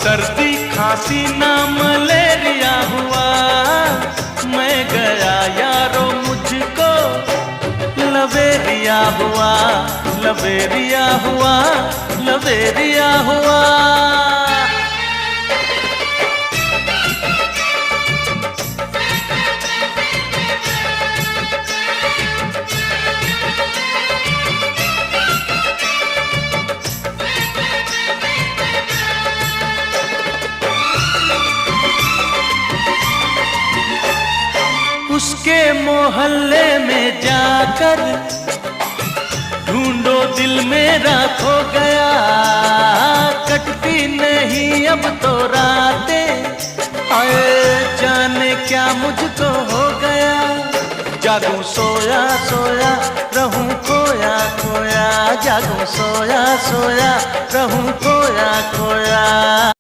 सर्दी खांसी ना मलेरिया हुआ, मैं गया यारो मुझको लवेरिया हुआ, लवेरिया हुआ, लवेरिया हुआ। उसके मोहल्ले में जाकर ढूंढो दिल मेरा खो गया, कटती नहीं अब तो रातें, आए जाने क्या मुझको हो गया। जागूं सोया सोया रहूं खोया खोया, जागूं सोया सोया रहूं खोया खोया।